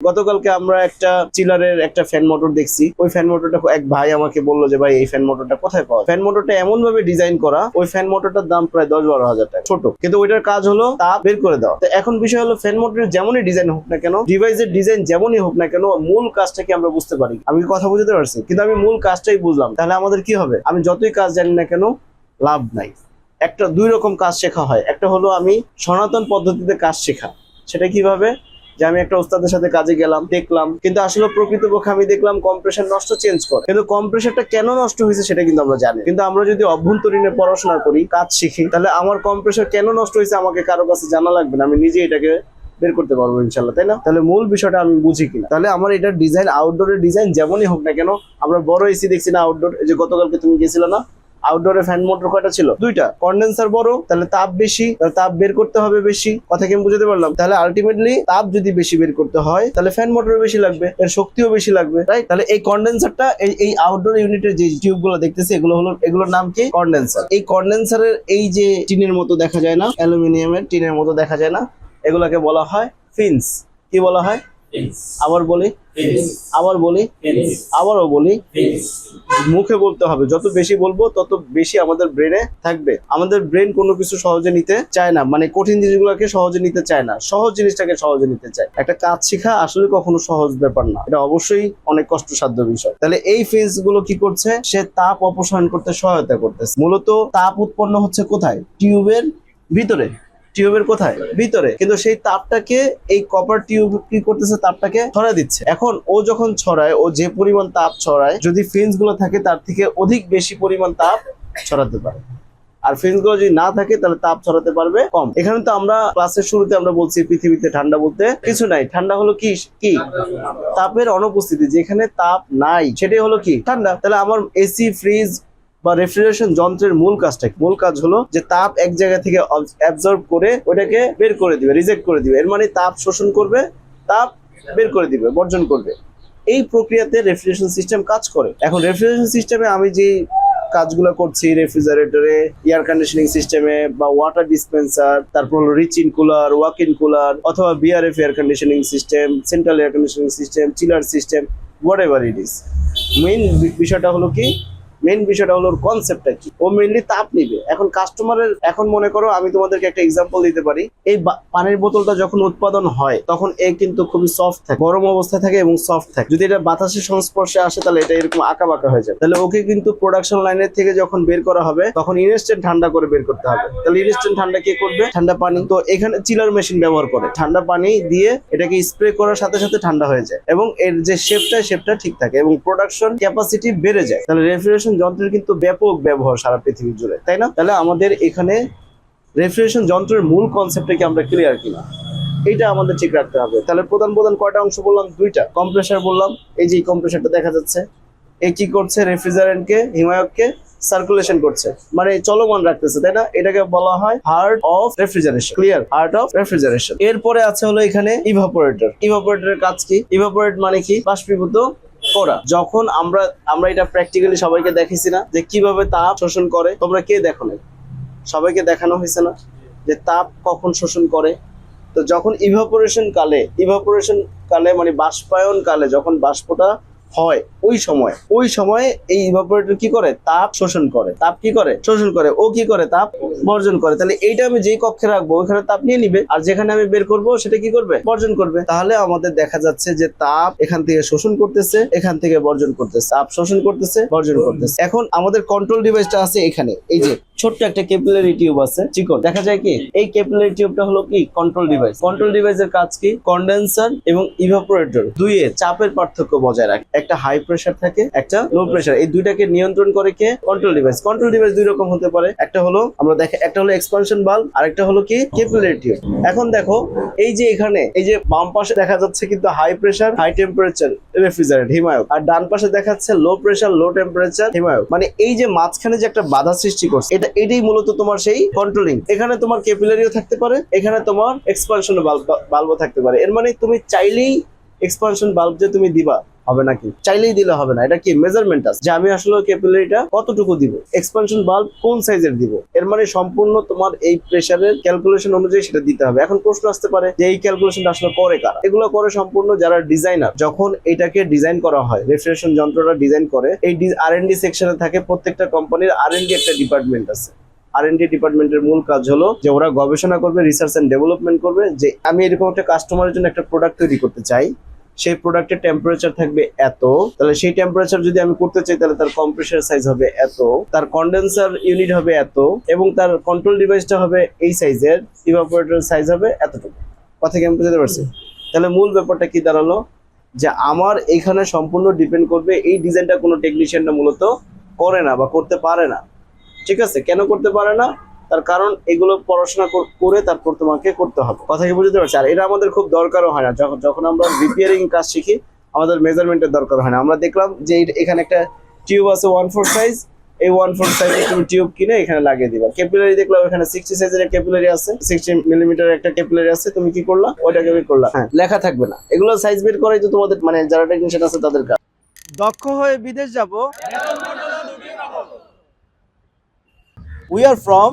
গতকালকে আমরা একটা চিলারের একটা ফ্যান মোটর দেখছি। ওই ফ্যান মোটরটা এক ভাই আমাকে বললো যে ভাই এই ফ্যান মোটরটা কোথায় পাওয়া। ফ্যান মোটরটা এমন ভাবে ডিজাইন করা, ওই ফ্যান মোটরটার দাম প্রায় 10-12 হাজার টাকা, ছোট, কিন্তু ওইটার কাজ হলো তাপ বের করে দেওয়া। তো এখন বিষয় হলো ফ্যান মোটরের যেমনই ডিজাইন হোক না কেন, ডিভাইসের ডিজাইন যেমনই হোক না কেন, মূল কাজটা কি আমরা বুঝতে পারি। আমি কথা বুঝতে পারছি, কিন্তু আমি মূল কাজটাই বুঝলাম, তাহলে আমাদের কি হবে? আমি যতই কাজ জানি না কেন লাভ নাই। একটা দুই রকম কাজ শেখা হয়। একটা হলো আমি সনাতন পদ্ধতিতে কাজ শেখা। সেটা কিভাবে? যে আমি একটা ওস্তাদের সাথে কাজে গেলাম, দেখলাম, কিন্তু আসলে প্রকৃতপক্ষে আমি দেখলাম কম্প্রেসার নষ্ট, চেঞ্জ করে, কিন্তু কম্প্রেসারটা কেন নষ্ট হয়েছে সেটা কিন্তু আমরা জানি। কিন্তু আমরা যদি অভ্যন্তরীণে পড়াশোনা করি, কাজ শিখি, তাহলে আমার কম্প্রেসার কেন নষ্ট হয়েছে আমাকে কারো কাছে জানা লাগবে না, আমি নিজে এটাকে বের করতে পারবো ইনশাল্লাহ, তাই না? তাহলে মূল বিষয়টা আমি বুঝি কিনা। তাহলে আমার এটার ডিজাইন, আউটডোরের ডিজাইন যেমনই হোক না কেন, আমরা বড় এসি দেখছি না আউটডোর, এই যে গতকালকে তুমি গেছিলে না, আউটডোরে ফ্যান মোটর কয়টা ছিল? 2টা। কন্ডেন্সার বড়, তাহলে তাপ বেশি, তাহলে তাপ বের করতে হবে বেশি। কথা কি আমি বুঝতে পারলাম? তাহলে আলটিমেটলি তাপ যদি বেশি বের করতে হয়, তাহলে ফ্যান মোটর বেশি লাগবে, এর শক্তিও বেশি লাগবে, রাইট? তাহলে এই কন্ডেন্সারটা, এই আউটডোর ইউনিটের যে টিউব গুলো দেখতেছি, এগুলোর নাম কি? কন্ডেন্সার। এই কন্ডেন্সারের এই যে টিনের মতো দেখা যায় না, অ্যালুমিনিয়ামের টিনের মতো দেখা যায় না, এগুলাকে বলা হয় ফিন্স। কি বলা হয়? আবার বলি, আবারও বলি, মুখে বলতে হবে। যত বেশি বলবো তত বেশি আমাদের ব্রেনে থাকবে। আমাদের ব্রেন কোনো কিছু সহজে নিতে চায় না, মানে কঠিন জিনিসগুলোকে সহজে নিতে চায় না, সহজ জিনিসটাকে সহজে নিতে চায়। একটা কাজ শেখা আসলে কখনো সহজ ব্যাপার না, এটা অবশ্যই অনেক কষ্টসাধ্য বিষয়। তাহলে এই ফেজ গুলো কি করছে? সে তাপ অপসারণ করতে সহায়তা করতেছে। মূলত তাপ উৎপন্ন হচ্ছে কোথায়? টিউবের ভিতরে। টিউবের কোথায়? ভিতরে। কিন্তু সেই তাপটাকে এই কপার টিউব কি করতেছে? তাপটাকে ছড়ায় দিচ্ছে। এখন ও যখন ছড়ায়, ও যে পরিমাণ তাপ ছড়ায়, যদি ফিন্স গুলো থাকে তার থেকে অধিক বেশি পরিমাণ তাপ ছড়াতে পারে। আর ফিন্স গুলো যদি না থাকে তাহলে তাপ ছড়াতে পারবে কম। এখানে তো আমরা ক্লাসের শুরুতে আমরা বলছি পৃথিবীতে ঠান্ডা বলতে কিছু নাই। ঠান্ডা হলো কি? তাপের অনুপস্থিতি। যেখানে তাপ নাই সেটাই হলো কি? ঠান্ডা। তাহলে আমার এসি, ফ্রিজ বা রেফ্রিজারেশন যন্ত্রের মূল কাজটা, মূল কাজ হলো যে তাপ এক জায়গা থেকে অ্যাবজর্ব করে ওটাকে বের করে দিবে, রিজেক্ট করে দিবে। এর মানে তাপ শোষণ করবে, তাপ বের করে দিবে, বর্জন করবে। এই প্রক্রিয়াতে রেফ্রিজারেশন সিস্টেম কাজ করে। এখন রেফ্রিজারেশন সিস্টেমে আমি যে কাজগুলো করছি, রেফ্রিজারেটরে, এয়ার কন্ডিশনিং সিস্টেমে বা ওয়াটার ডিসপেন্সার, তারপর হলো reach in cooler, walk in cooler, অথবা VRF air conditioning system, central air conditioning system, chiller system, whatever it is, main বিষয়টা হলো কি? মেইন বিষয়টা হলো কনসেপ্টটা কি? ও মেইনলি তাপ নিবে। এখন কাস্টমারের, এখন মনে করো আমি তোমাদেরকে একটা এক্সাম্পল দিতে পারি। এই পানির বোতলটা যখন উৎপাদন হয় তখন এ কিন্তু খুবই সফট থাকে, গরম অবস্থায় থাকে এবং সফট থাকে। যদি এটা বাতাসের সংস্পর্শে আসে তাহলে এটা এরকম আঁকা বাঁকা হয়ে যায়। তাহলে ওকে কিন্তু প্রোডাকশন লাইনের থেকে যখন বের করা হবে তখন ইনস্ট্যান্ট ঠান্ডা করে বের করতে হবে। তাহলে ইনস্ট্যান্ট ঠান্ডা কে করবে? ঠান্ডা পানি। তো এখানে চিলার মেশিন ব্যবহার করে ঠান্ডা পানি দিয়ে এটাকে স্প্রে করার সাথে সাথে ঠান্ডা হয়ে যায় এবং এর যে শেপটা ঠিক থাকে এবং প্রোডাকশন ক্যাপাসিটি বেড়ে যায়। তাহলে রেফ্রিজারেশন যন্ত্রের কিন্তু ব্যাপক ব্যবহার সারা পৃথিবী জুড়ে, তাই না? তাহলে আমাদের এখানে রেফ্রিজারেশন যন্ত্রের মূল কনসেপ্টটা কি আমরা ক্লিয়ার কিনা, এটা আমাদের ঠিক রাখতে হবে। তাহলে প্রধান কয়টা অংশ বললাম? 2টা। কম্প্রেসার বললাম, এই যে কম্প্রেসারটা দেখা যাচ্ছে, এ কি করছে? রেফ্রিজারেন্টকে, হিমায়ককে সার্কুলেশন করছে, মানে চলমান রাখতেছে, তাই না? এটাকে বলা হয় heart of refrigeration. Clear? Heart of refrigeration. এরপরে আছে হলো এখানে ইভাপোরেটর। ইভাপোরেটরের কাজ কি? ইভাপোরেট মানে কি? বাষ্পীভূত করা। যখন আমরা এটা প্র্যাকটিক্যালি সবাইকে দেখিছি না যে কিভাবে তাপ শোষণ করে? তোমরা কে দেখো না? সবাইকে দেখানো হয়েছে না যে তাপ কখন শোষণ করে? তো যখন ইভাপোরেশন কালে মানে বাষ্পায়ন কালে যখন বাষ্পটা হয়, ওই সময় এই ইভাপোরেটর কি করে? তাপ শোষণ করে। তাপ কি করে? শোষণ করে। ও কি করে? তাপ বর্জন করে। তাহলে এইটা আমি যেই কক্ষে রাখবো ওইখানে তাপ নিয়ে নিবে, আর যেখানে আমি বের করবো সেটা কি করবে? বর্জন করবে। তাহলে আমাদের দেখা যাচ্ছে যে তাপ এখান থেকে শোষণ করতেছে, এখান থেকে বর্জন করতেছে, তাপ শোষণ করতেছে, বর্জন করতেছে। এখন আমাদের কন্ট্রোল ডিভাইসটা আছে এখানে, এই যে ছোট্ট একটা ক্যাপিলারি টিউব আছে, চিকন দেখা যায় কি? এই ক্যাপিলারি টিউবটা হলো কি? Control device. কন্ট্রোল ডিভাইসের কাজ কি? কন্ডেন্সার এবং ইভাপোরেটর দুইয়ের চাপের পার্থক্য বজায় রাখে। একটা হাই প্রেসার থাকে, একটা লো প্রেসার। এই দুইটাকে নিয়ন্ত্রণ করে কে? Control device. কন্ট্রোল ডিভাইস দুই রকম হতে পারে। একটা হলো একটা হলো এক্সপানশন বাল্ব, আর একটা হলো কি? Capillary tube. এখন দেখো এই যে এখানে এই যে বাম পাশে দেখা যাচ্ছে কিন্তু high pressure, high temperature refrigerant হিমায়ক, আর ডান পাশে দেখাচ্ছে লো প্রেসার, লো টেম্পারেচার হিমায়ক। মানে এই যে মাঝখানে যে একটা বাধা সৃষ্টি করছে, এটাই মূলত তোমার সেই কন্ট্রোলিং। এখানে তোমার ক্যাপিলারিও থাকতে পারে, এখানে তোমার এক্সপানশন বাল্বও থাকতে পারে। এর মানে তুমি চাইলেই এক্সপানশন বাল্ব যে তুমি দিবা হবে নাকি? চাইলেই দিলে হবে না, এটা কি মেজারমেন্ট আছে যে আমি আসলে ক্যাপিলারিটা কতটুকু দিব, এক্সপানশন বাল্ব কোন সাইজের দিব, এর মানে সম্পূর্ণ তোমার এই প্রেসারের ক্যালকুলেশন অনুযায়ী সেটা দিতে হবে। এখন প্রশ্ন আসতে পারে যে এই ক্যালকুলেশনটা আসলে করে কারা? এগুলো করে সম্পূর্ণ যারা ডিজাইনার, যখন এটাকে ডিজাইন করা হয়, রেফ্রিজারেশন যন্ত্রটা ডিজাইন করে, এই R&D সেকশনে থাকে, প্রত্যেকটা কোম্পানির R&D একটা ডিপার্টমেন্ট আছে। R&D ডিপার্টমেন্টের মূল কাজ হলো যে ওরা গবেষণা করবে, রিসার্চ এন্ড ডেভেলপমেন্ট করবে, যে আমি এরকম একটা কাস্টমারের জন্য একটা প্রোডাক্ট তৈরি করতে চাই, সেই প্রোডাক্টের টেম্পারেচার থাকবে এত, তাহলে সেই টেম্পারেচার যদি আমি করতে চাই তাহলে তার কম্প্রেসার সাইজ হবে এত, তার কন্ডেন্সার ইউনিট হবে এত, এবং তার কন্ট্রোল ডিভাইসটা হবে এই সাইজের, ইভাপোরেটর সাইজ হবে এতটুকু। কথা কি আমি বুঝতে পারছি? তাহলে মূল ব্যাপারটা কি দাঁড়ালো, যে আমার এখানে সম্পূর্ণ ডিপেন্ড করবে, এই ডিজাইনটা কোনো টেকনিশিয়ানরা মূলত করে না বা করতে পারে না। ঠিক আছে, কেন করতে পারে না? তার কারণ এগুলো পড়াশোনা করে তারপর তোমাকে করতে হবে। কথা কি বুঝতে পারছি? আর এটা আমাদের খুব দরকারও হয় না। যখন আমরা রিপেয়ারিং কাজ শিখি, আমাদের মেজারমেন্টের দরকার হয় না। আমরা দেখলাম যে এখানে একটা টিউব আছে 1/4 সাইজ, এই 1/4 সাইজের তুমি টিউব কিনে এখানে লাগিয়ে দিবা। ক্যাপিলারি দেখলাম এখানে 60 সাইজের একটা ক্যাপিলারি আছে, 60 মিলিমিটার একটা ক্যাপিলারি আছে, তুমি কি করলা? ওইটাকে বের করলা। হ্যাঁ, লেখা থাকবে না। এগুলো সাইজ বের করাই তো তোমাদের মানে যারা টেকনিশিয়ান আছে তাদের কাজ। দক্ষ হয়ে বিদেশ যাব। We are from